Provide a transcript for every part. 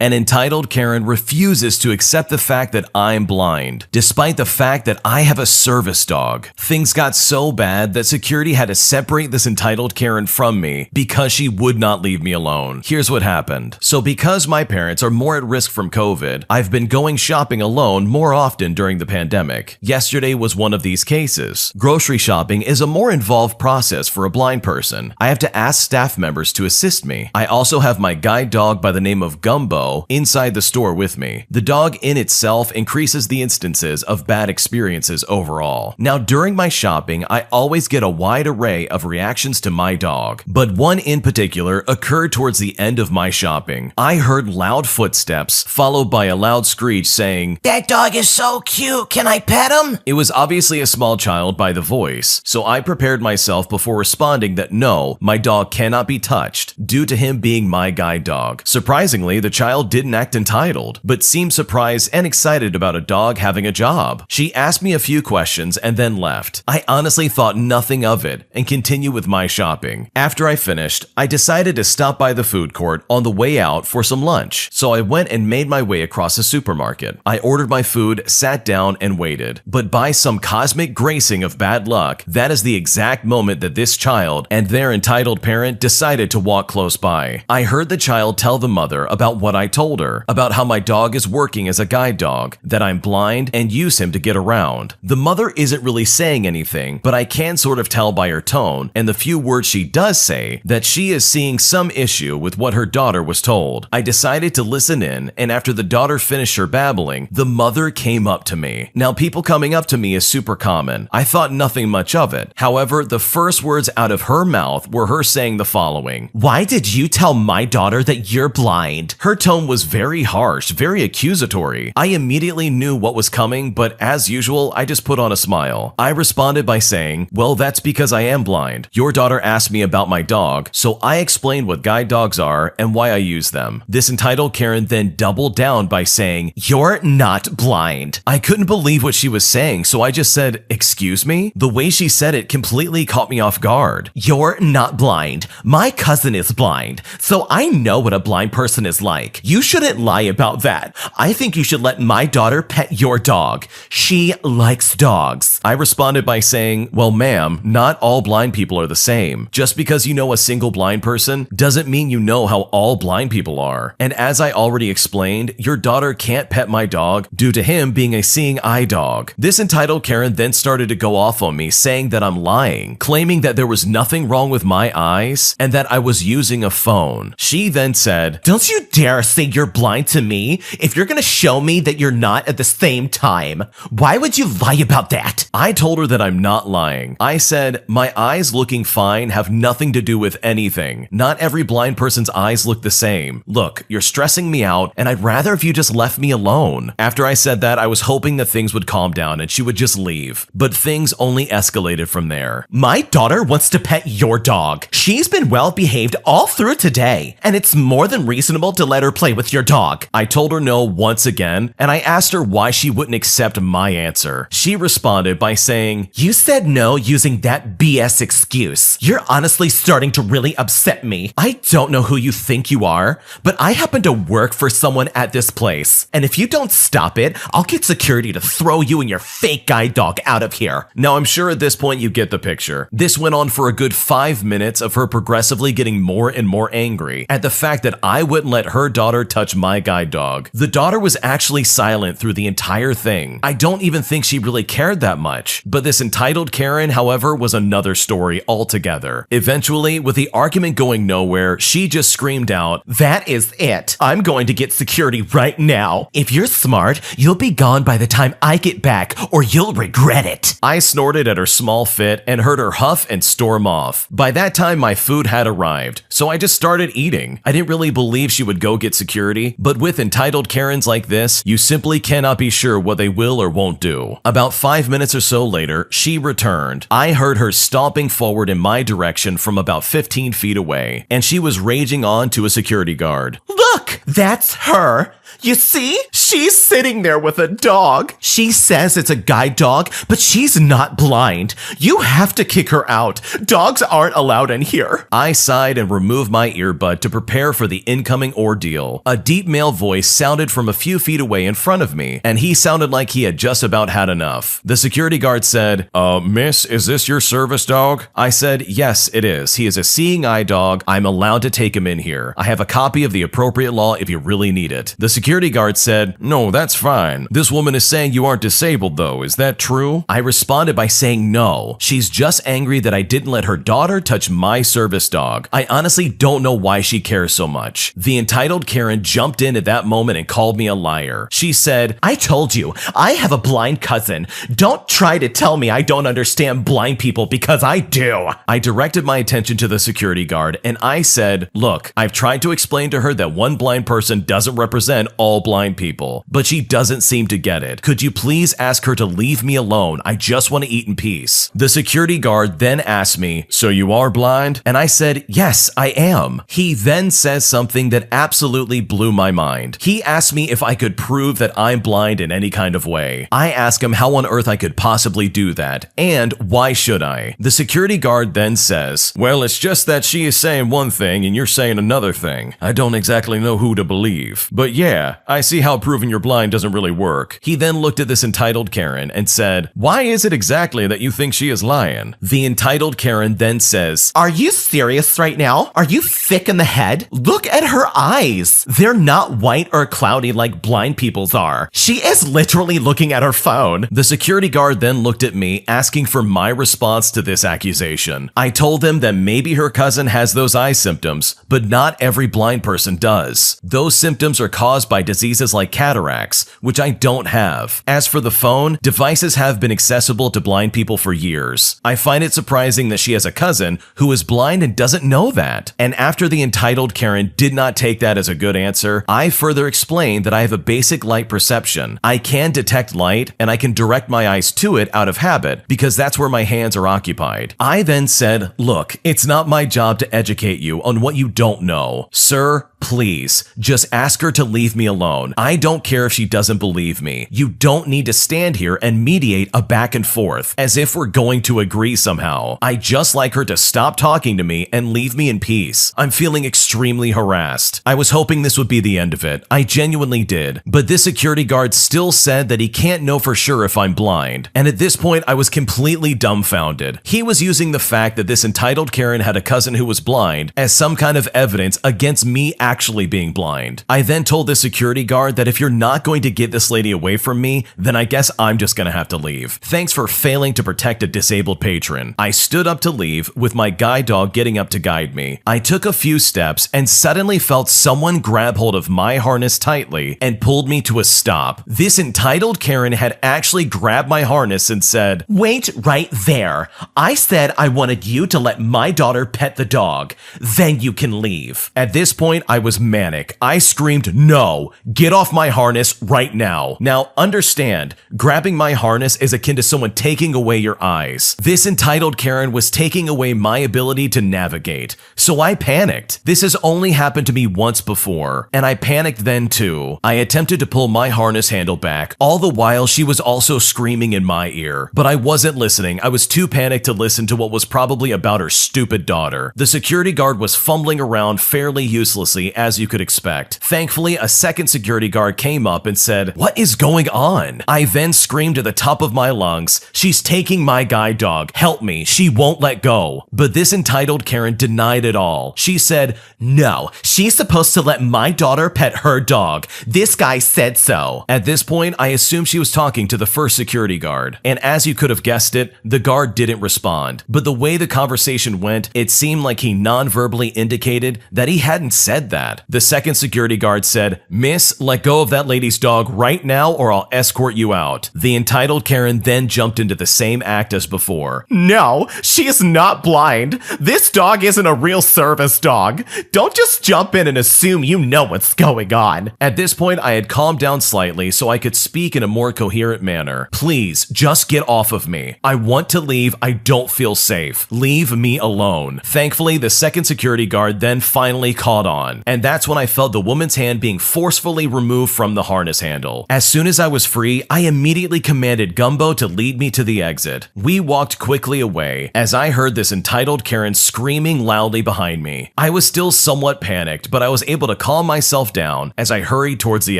An entitled Karen refuses to accept the fact that I'm blind, despite the fact that I have a service dog. Things got so bad that security had to separate this entitled Karen from me because she would not leave me alone. Here's what happened. So because my parents are more at risk from COVID, I've been going shopping alone more often during the pandemic. Yesterday was one of these cases. Grocery shopping is a more involved process for a blind person. I have to ask staff members to assist me. I also have my guide dog by the name of Gumbo inside the store with me. The dog in itself increases the instances of bad experiences overall. Now, during my shopping, I always get a wide array of reactions to my dog, but one in particular occurred towards the end of my shopping. I heard loud footsteps, followed by a loud screech saying, "That dog is so cute, can I pet him?" It was obviously a small child by the voice, so I prepared myself before responding that no, my dog cannot be touched, due to him being my guide dog. Surprisingly, the child didn't act entitled, but seemed surprised and excited about a dog having a job. She asked me a few questions and then left. I honestly thought nothing of it and continued with my shopping. After I finished, I decided to stop by the food court on the way out for some lunch, so I went and made my way across the supermarket. I ordered my food, sat down, and waited. But by some cosmic gracing of bad luck, that is the exact moment that this child and their entitled parent decided to walk close by. I heard the child tell the mother about what I told her, about how my dog is working as a guide dog, that I'm blind and use him to get around. The mother isn't really saying anything, but I can sort of tell by her tone and the few words she does say that she is seeing some issue with what her daughter was told. I decided to listen in, and after the daughter finished her babbling, the mother came up to me. Now, people coming up to me is super common. I thought nothing much of it. However, the first words out of her mouth were her saying the following: "Why did you tell my daughter that you're blind?" Her tone was very harsh, very accusatory. I immediately knew what was coming, but as usual, I just put on a smile. I responded by saying, "Well, that's because I am blind. Your daughter asked me about my dog, so I explained what guide dogs are and why I use them." This entitled Karen then doubled down by saying, "You're not blind." I couldn't believe what she was saying, so I just said, "Excuse me?" The way she said it completely caught me off guard. "You're not blind. My cousin is blind, so I know what a blind person is like. You shouldn't lie about that. I think you should let my daughter pet your dog. She likes dogs." I responded by saying, "Well, ma'am, not all blind people are the same. Just because you know a single blind person doesn't mean you know how all blind people are. And as I already explained, your daughter can't pet my dog due to him being a seeing eye dog." This entitled Karen then started to go off on me, saying that I'm lying, claiming that there was nothing wrong with my eyes and that I was using a phone. She then said, "Don't you dare say you're blind to me if you're gonna show me that you're not at the same time. Why would you lie about that?" I told her that I'm not lying. I said, "My eyes looking fine have nothing to do with anything. Not every blind person's eyes look the same. Look, you're stressing me out, and I'd rather if you just left me alone." After I said that, I was hoping that things would calm down and she would just leave. But things only escalated from there. "My daughter wants to pet your dog. She's been well behaved all through today, and it's more than reasonable to let her play with your dog." I told her no once again, and I asked her why she wouldn't accept my answer. She responded by saying, "You said no using that BS excuse. You're honestly starting to really upset me. I don't know who you think you are, but I happen to work for someone at this place, and if you don't stop it, I'll get security to throw you and your fake guide dog out of here." Now, I'm sure at this point you get the picture. This went on for a good 5 minutes of her progressively getting more and more angry at the fact that I wouldn't let her daughter touch my guide dog. The daughter was actually silent through the entire thing. I don't even think she really cared that much. But this entitled Karen, however, was another story altogether. Eventually, with the argument going nowhere, she just screamed out, "That is it. I'm going to get security right now. If you're smart, you'll be gone by the time I get back, or you'll regret it." I snorted at her small fit and heard her huff and storm off. By that time, my food had arrived, so I just started eating. I didn't really believe she would go get security, but with entitled Karens like this, you simply cannot be sure what they will or won't do. About 5 minutes or so later, she returned. I heard her stomping forward in my direction from about 15 feet away, and she was raging on to a security guard. "Look, that's her. You see? She's sitting there with a dog. She says it's a guide dog, but she's not blind. You have to kick her out. Dogs aren't allowed in here. I sighed and removed my earbud to prepare for the incoming ordeal. A deep male voice sounded from a few feet away in front of me, and he sounded like he had just about had enough. The security guard said, Miss, is this your service dog? I said, yes, it is. He is a seeing eye dog. I'm allowed to take him in here. I have a copy of the appropriate law if you really need it. The security guard said, no, that's fine. This woman is saying you aren't disabled though. Is that true? I responded by saying no. She's just angry that I didn't let her daughter touch my service dog. I honestly don't know why she cares so much. The entitled Karen jumped in at that moment and called me a liar. She said, I told you, I have a blind cousin. Don't try to tell me I don't understand blind people because I do. I directed my attention to the security guard and I said, look, I've tried to explain to her that one blind person doesn't represent all blind people, but she doesn't seem to get it. Could you please ask her to leave me alone? I just want to eat in peace. The security guard then asked me, so you are blind? And I said, yes, I am. He then says something that absolutely blew my mind. He asked me if I could prove that I'm blind in any kind of way. I asked him how on earth I could possibly do that, and why should I? The security guard then says, well, it's just that she is saying one thing and you're saying another thing. I don't exactly know who to believe. But yeah, I see how proving you're blind doesn't really work. He then looked at this entitled Karen and said, why is it exactly that you think she is lying? The entitled Karen then says, are you serious right now? Are you thick in the head? Look at her eyes. They're not white or cloudy like blind people's are. She is literally looking at her phone. The security guard then looked at me, asking for my response to this accusation. I told him that maybe her cousin has those eye symptoms, but not every blind person does. Those symptoms are caused by diseases like cataracts, which I don't have. As for the phone, devices have been accessible to blind people for years. I find it surprising that she has a cousin who is blind and doesn't know that. And after the entitled Karen did not take that as a good answer, I further explained that I have a basic light perception. I can detect light and I can direct my eyes to it out of habit because that's where my hands are occupied. I then said, look, it's not my job to educate you on what you don't know. Sir, please, just ask her to leave me alone. I don't care if she doesn't believe me. You don't need to stand here and mediate a back and forth as if we're going to agree somehow. I just like her to stop talking to me and leave me in peace. I'm feeling extremely harassed. I was hoping this would be the end of it. I genuinely did. But this security guard still said that he can't know for sure if I'm blind. And at this point, I was completely dumbfounded. He was using the fact that this entitled Karen had a cousin who was blind as some kind of evidence against me actually being blind. I then told the security guard that if you're not going to get this lady away from me, then I guess I'm just gonna have to leave. Thanks for failing to protect a disabled patron. I stood up to leave with my guide dog getting up to guide me. I took a few steps and suddenly felt someone grab hold of my harness tightly and pulled me to a stop. This entitled Karen had actually grabbed my harness and said, wait right there. I said I wanted you to let my daughter pet the dog. Then you can leave. At this point, I was manic. I screamed, no, get off my harness right now. Now, understand, grabbing my harness is akin to someone taking away your eyes. This entitled Karen was taking away my ability to navigate, so I panicked. This has only happened to me once before, and I panicked then too. I attempted to pull my harness handle back, all the while she was also screaming in my ear. But I wasn't listening. I was too panicked to listen to what was probably about her stupid daughter. The security guard was fumbling around fairly uselessly, as you could expect. Thankfully, a second security guard came up and said, what is going on? I then screamed at the top of my lungs, she's taking my guide dog. Help me. She won't let go. But this entitled Karen denied it all. She said, no, she's supposed to let my daughter pet her dog. This guy said so. At this point, I assumed she was talking to the first security guard. And as you could have guessed it, the guard didn't respond. But the way the conversation went, it seemed like he non-verbally indicated that he hadn't said that. The second security guard said, miss, let go of that lady's dog right now or I'll escort you out. The entitled Karen then jumped into the same act as before. No, she is not blind. This dog isn't a real service dog. Don't just jump in and assume you know what's going on. At this point, I had calmed down slightly so I could speak in a more coherent manner. Please, just get off of me. I want to leave. I don't feel safe. Leave me alone. Thankfully, the second security guard then finally caught on. And that's when I felt the woman's hand being forcefully removed from the harness handle. As soon as I was free, I immediately commanded Gumbo to lead me to the exit. We walked quickly away as I heard this entitled Karen screaming loudly behind me. I was still somewhat panicked, but I was able to calm myself down as I hurried towards the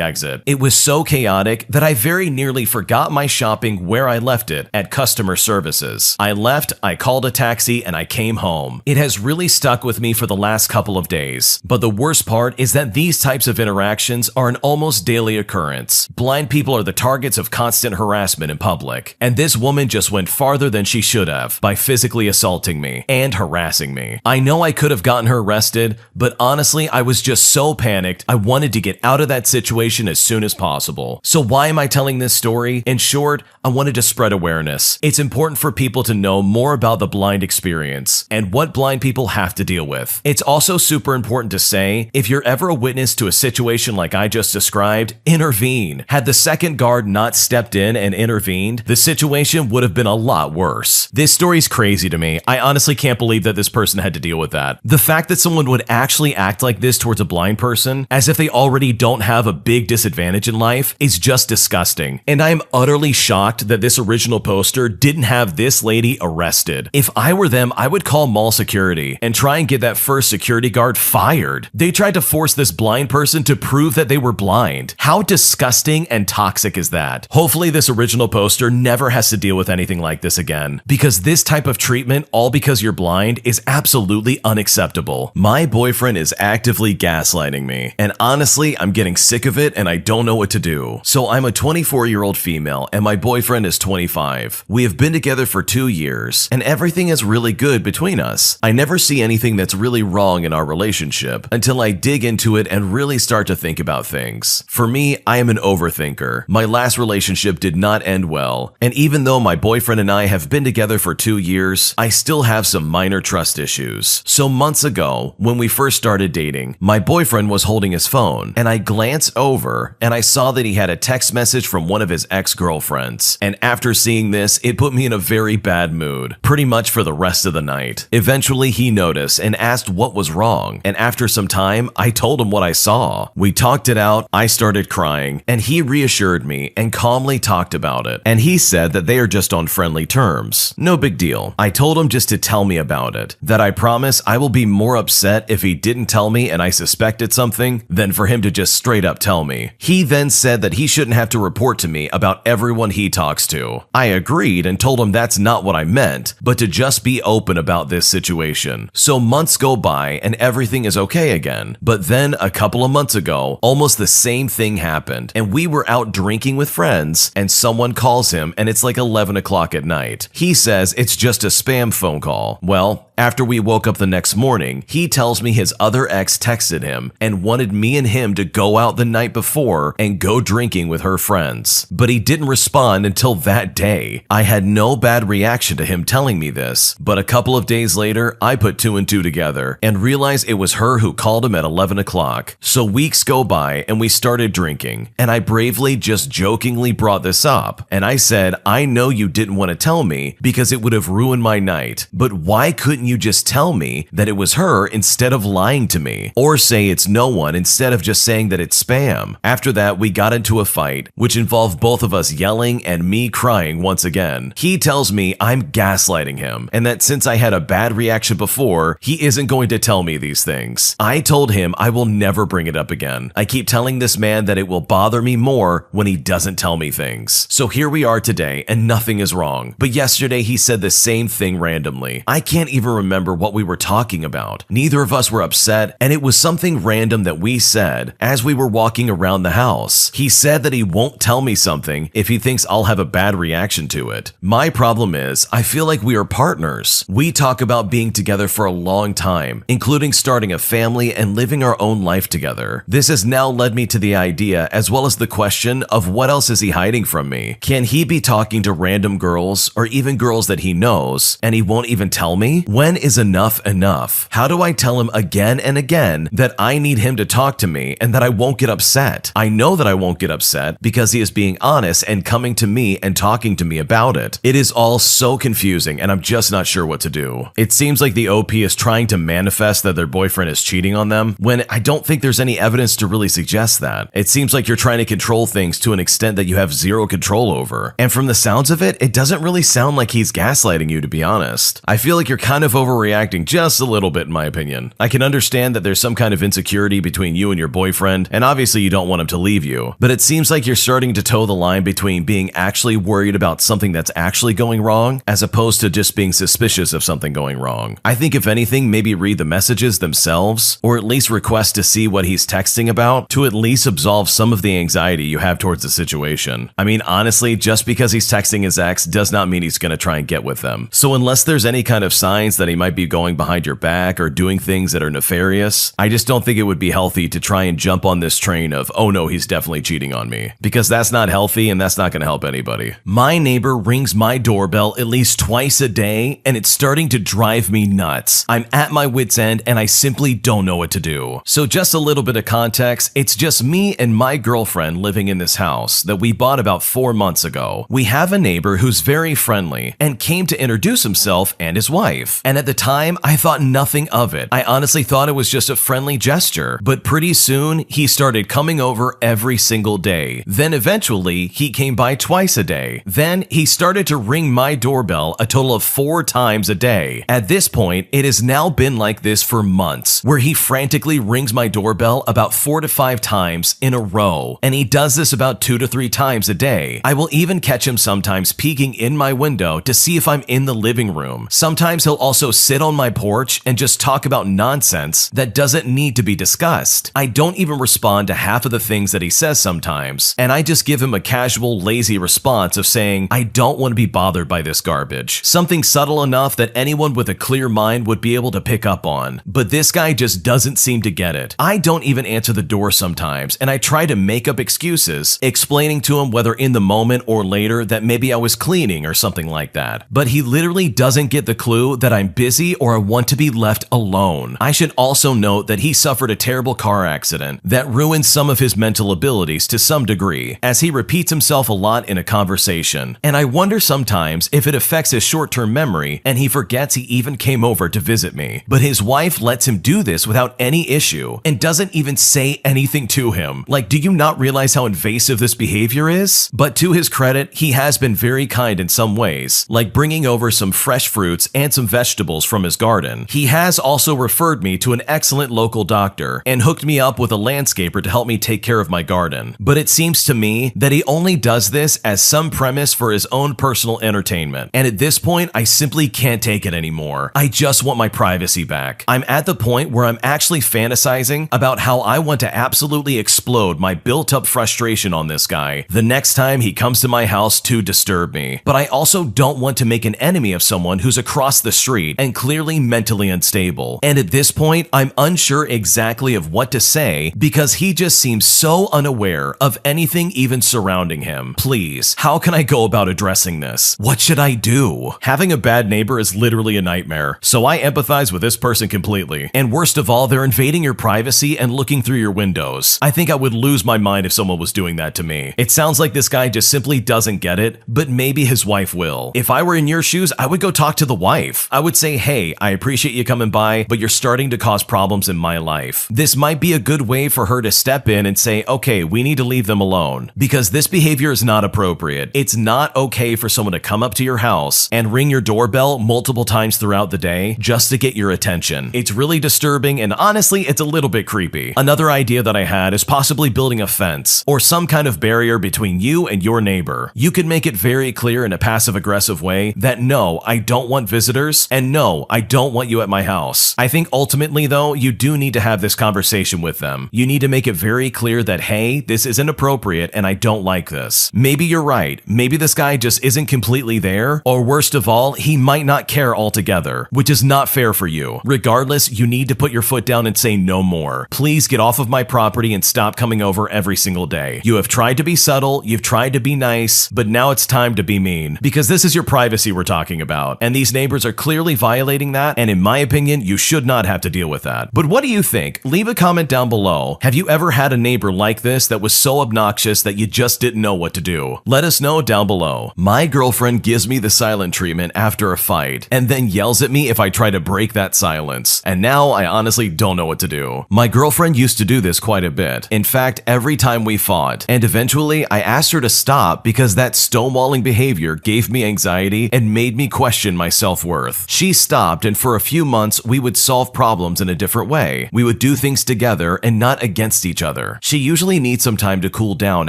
exit. It was so chaotic that I very nearly forgot my shopping where I left it, at customer services. I left, I called a taxi, and I came home. It has really stuck with me for the last couple of days. But the worst part is that these types of interactions are an almost daily occurrence. Blind people are the targets of constant harassment in public. And this woman just went farther than she should have by physically assaulting me and harassing me. I know I could have gotten her arrested, but honestly, I was just so panicked, I wanted to get out of that situation as soon as possible. So why am I telling this story? In short, I wanted to spread awareness. It's important for people to know more about the blind experience and what blind people have to deal with. It's also super important to say, if you're ever a witness to a situation like I just described, intervene. Had the second guard not stepped in and intervened, the situation would have been a lot worse. This story's crazy to me. I honestly can't believe that this person had to deal with that. The fact that someone would actually act like this towards a blind person, as if they already don't have a big disadvantage in life, is just disgusting. And I am utterly shocked that this original poster didn't have this lady arrested. If I were them, I would call mall security and try and get that first security guard fired. They tried to force this blind person to prove that they were blind. How disgusting and toxic is that? Hopefully this original poster never has to deal with anything like this again, because this type of treatment, all because you're blind, is absolutely unacceptable. My boyfriend is actively gaslighting me, and honestly, I'm getting sick of it and I don't know what to do. So I'm a 24-year-old female and my boyfriend is 25. We have been together for 2 years and everything is really good between us. I never see anything that's really wrong in our relationship until I dig into it and really start to think about things. For me, I am an overthinker. My last relationship did not end well, and even though my boyfriend and I have been together for 2 years, I still have some minor trust issues. So months ago, when we first started dating, my boyfriend was holding his phone, and I glanced over and I saw that he had a text message from one of his ex-girlfriends. And after seeing this, it put me in a very bad mood, pretty much for the rest of the night. Eventually, he noticed and asked what was wrong, and after some time, I told him what I saw. We talked it out, I started crying, and he reassured me and calmly talked about it. And he said that they are just on friendly terms. No big deal. I told him just to tell me about it, that I promise I will be more upset if he didn't tell me and I suspected something than for him to just straight up tell me. He then said that he shouldn't have to report to me about everyone he talks to. I agreed and told him that's not what I meant, but to just be open about this situation. So months go by and everything is okay again. But then a couple of months ago, almost the same thing happened, and we were out drinking with friends and someone calls him and it's like 11 o'clock at night. He says it's just a spam phone call. Well, after we woke up the next morning, he tells me his other ex texted him and wanted me and him to go out the night before and go drinking with her friends. But he didn't respond until that day. I had no bad reaction to him telling me this, but a couple of days later, I put 2 and 2 together and realized it was her who called him at 11 o'clock. So weeks go by and we started drinking, and I bravely just jokingly brought this up. And I said, I know you didn't want to tell me because it would have ruined my night, but why couldn't you just tell me that it was her instead of lying to me? Or say it's no one instead of just saying that it's spam. After that, we got into a fight, which involved both of us yelling and me crying once again. He tells me I'm gaslighting him, and that since I had a bad reaction before, he isn't going to tell me these things. I told him I will never bring it up again. I keep telling this man that it will bother me more when he doesn't tell me things. So here we are today, and nothing is wrong. But yesterday he said the same thing randomly. I can't even remember what we were talking about. Neither of us were upset, and it was something random that we said as we were walking around the house. He said that he won't tell me something if he thinks I'll have a bad reaction to it. My problem is, I feel like we are partners. We talk about being together for a long time, including starting a family and living our own life together. This has now led me to the idea, as well as the question of what else is he hiding from me? Can he be talking to random girls or even girls that he knows and he won't even tell me? When is enough enough? How do I tell him again and again that I need him to talk to me and that I won't get upset? I know that I won't get upset because he is being honest and coming to me and talking to me about it. It is all so confusing and I'm just not sure what to do. It seems like the OP is trying to manifest that their boyfriend is cheating on them them when I don't think there's any evidence to really suggest that. It seems like you're trying to control things to an extent that you have zero control over. And from the sounds of it, it doesn't really sound like he's gaslighting you, to be honest. I feel like you're kind of overreacting just a little bit, in my opinion. I can understand that there's some kind of insecurity between you and your boyfriend, and obviously you don't want him to leave you. But it seems like you're starting to toe the line between being actually worried about something that's actually going wrong, as opposed to just being suspicious of something going wrong. I think if anything, maybe read the messages themselves, or at least request to see what he's texting about to at least absolve some of the anxiety you have towards the situation. I mean, honestly, just because he's texting his ex does not mean he's gonna try and get with them. So unless there's any kind of signs that he might be going behind your back or doing things that are nefarious, I just don't think it would be healthy to try and jump on this train of, oh no, he's definitely cheating on me. Because that's not healthy and that's not gonna help anybody. My neighbor rings my doorbell at least twice a day, and it's starting to drive me nuts. I'm at my wit's end and I simply don't know what to do. So just a little bit of context, it's just me and my girlfriend living in this house that we bought about 4 months ago. We have a neighbor who's very friendly and came to introduce himself and his wife. And at the time, I thought nothing of it. I honestly thought it was just a friendly gesture, but pretty soon he started coming over every single day. Then eventually he came by twice a day. Then he started to ring my doorbell a total of 4 times a day. At this point, it has now been like this for months, where he frantically rings my doorbell about 4 to 5 times in a row. And he does this about 2 to 3 times a day. I will even catch him sometimes peeking in my window to see if I'm in the living room. Sometimes he'll also sit on my porch and just talk about nonsense that doesn't need to be discussed. I don't even respond to half of the things that he says sometimes, and I just give him a casual, lazy response of saying, I don't want to be bothered by this garbage. Something subtle enough that anyone with a clear mind would be able to pick up on. But this guy just doesn't seem to get it. I don't even answer the door sometimes, and I try to make up excuses, explaining to him whether in the moment or later that maybe I was cleaning or something like that. But he literally doesn't get the clue that I'm busy or I want to be left alone. I should also note that he suffered a terrible car accident that ruined some of his mental abilities to some degree, as he repeats himself a lot in a conversation. And I wonder sometimes if it affects his short-term memory and he forgets he even came over to visit me. But his wife lets him do this without any issue and doesn't even say anything to him. Like, do you not realize how invasive this behavior is? But to his credit, he has been very kind in some ways, like bringing over some fresh fruits and some vegetables from his garden. He has also referred me to an excellent local doctor and hooked me up with a landscaper to help me take care of my garden. But it seems to me that he only does this as some premise for his own personal entertainment. And at this point, I simply can't take it anymore. I just want my privacy back. I'm at the point where I'm actually fantasizing about how I want to absolutely explode my built-up frustration on this guy the next time he comes to my house to disturb me. But I also don't want to make an enemy of someone who's across the street and clearly mentally unstable. And at this point, I'm unsure exactly of what to say because he just seems so unaware of anything even surrounding him. Please, how can I go about addressing this? What should I do? Having a bad neighbor is literally a nightmare, so I empathize with this person completely. And worst of all, they're invading your privacy and looking through your windows. I think I would lose my mind if someone was doing that to me. It sounds like this guy just simply doesn't get it, but maybe his wife will. If I were in your shoes, I would go talk to the wife. I would say, hey, I appreciate you coming by, but you're starting to cause problems in my life. This might be a good way for her to step in and say, okay, we need to leave them alone, because this behavior is not appropriate. It's not okay for someone to come up to your house and ring your doorbell multiple times throughout the day just to get your attention. It's really disturbing, and honestly, it's a little bit creepy. Another idea that I had is possibly building a fence or some kind of barrier between you and your neighbor. You can make it very clear in a passive-aggressive way that no, I don't want visitors, and no, I don't want you at my house. I think ultimately though, you do need to have this conversation with them. You need to make it very clear that, hey, this isn't appropriate and I don't like this. Maybe you're right. Maybe this guy just isn't completely there, or worst of all, he might not care altogether, which is not fair for you. Regardless, you need to put your foot down and say no more. Please get off of my property and stop coming over every single day. You have tried to be subtle, you've tried to be nice, but now it's time to be mean, because this is your privacy we're talking about, and these neighbors are clearly violating that, and in my opinion, you should not have to deal with that. But what do you think? Leave a comment down below. Have you ever had a neighbor like this that was so obnoxious that you just didn't know what to do? Let us know down below. My girlfriend gives me the silent treatment after a fight, and then yells at me if I try to break that silence. And now I honestly don't don't know what to do. My girlfriend used to do this quite a bit. In fact, every time we fought. And eventually, I asked her to stop because that stonewalling behavior gave me anxiety and made me question my self-worth. She stopped, and for a few months, we would solve problems in a different way. We would do things together and not against each other. She usually needs some time to cool down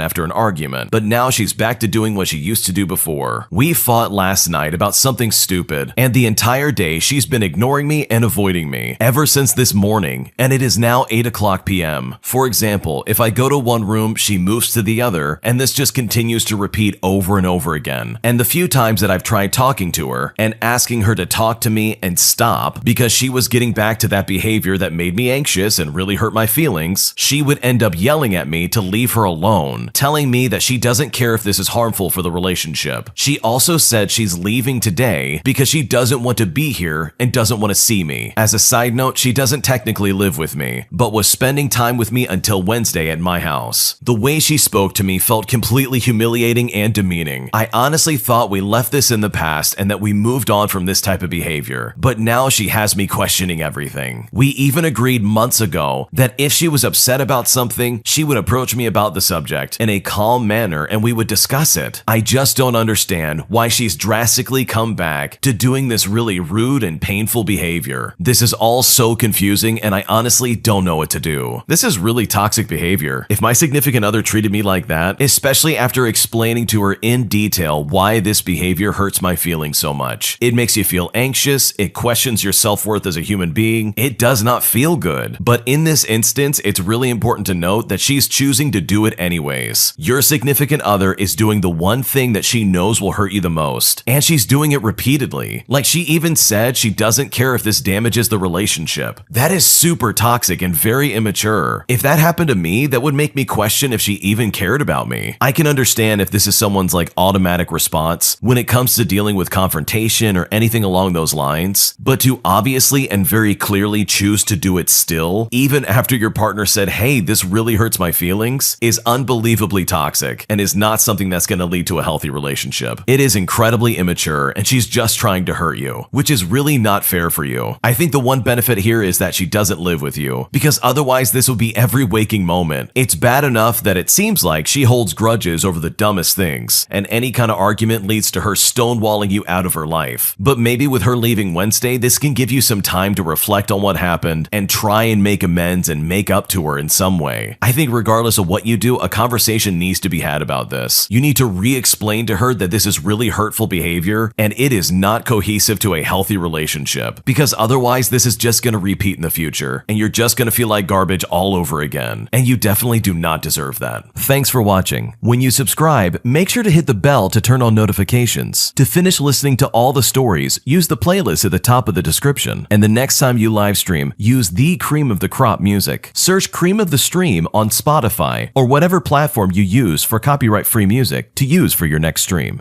after an argument, but now she's back to doing what she used to do before. We fought last night about something stupid, and the entire day she's been ignoring me and avoiding me ever since this morning, and it is now 8 p.m. For example, if I go to one room, she moves to the other, and this just continues to repeat over and over again. And the few times that I've tried talking to her and asking her to talk to me and stop because she was getting back to that behavior that made me anxious and really hurt my feelings, she would end up yelling at me to leave her alone, telling me that she doesn't care if this is harmful for the relationship. She also said she's leaving today because she doesn't want to be here and doesn't want to see me. As a side note, she doesn't technically live with me, but was spending time with me until Wednesday at my house. The way she spoke to me felt completely humiliating and demeaning. I honestly thought we left this in the past and that we moved on from this type of behavior, but now she has me questioning everything. We even agreed months ago that if she was upset about something, she would approach me about the subject in a calm manner and we would discuss it. I just don't understand why she's drastically come back to doing this really rude and painful behavior. This is all so confusing and I honestly don't know what to do. This is really toxic behavior. If my significant other treated me like that, especially after explaining to her in detail why this behavior hurts my feelings so much, it makes you feel anxious, it questions your self-worth as a human being, it does not feel good. But in this instance, it's really important to note that she's choosing to do it anyways. Your significant other is doing the one thing that she knows will hurt you the most, and she's doing it repeatedly. Like she even said she doesn't care if this damages the relationship. That is super toxic and very immature. If that happened to me, that would make me question if she even cared about me. I can understand if this is someone's like automatic response when it comes to dealing with confrontation or anything along those lines, but to obviously and very clearly choose to do it still, even after your partner said, hey, this really hurts my feelings, is unbelievably toxic and is not something that's going to lead to a healthy relationship. It is incredibly immature and she's just trying to hurt you, which is really not fair for you. I think the one benefit here is that she doesn't live with you, because otherwise this would be every waking moment. It's bad enough that it seems like she holds grudges over the dumbest things, and any kind of argument leads to her stonewalling you out of her life. But maybe with her leaving Wednesday, this can give you some time to reflect on what happened and try and make amends and make up to her in some way. I think regardless of what you do, a conversation needs to be had about this. You need to re-explain to her that this is really hurtful behavior and it is not cohesive to a healthy relationship, because otherwise this is just going to repeat in the future and you're just going to feel like garbage all over again, and you definitely do not deserve that. Thanks for watching. When you subscribe, make sure to hit the bell to turn on notifications. To finish listening to all the stories, use the playlist at the top of the description, and the next time you live stream, use the Cream of the Crop music. Search Cream of the Stream on Spotify or whatever platform you use for copyright-free music to use for your next stream.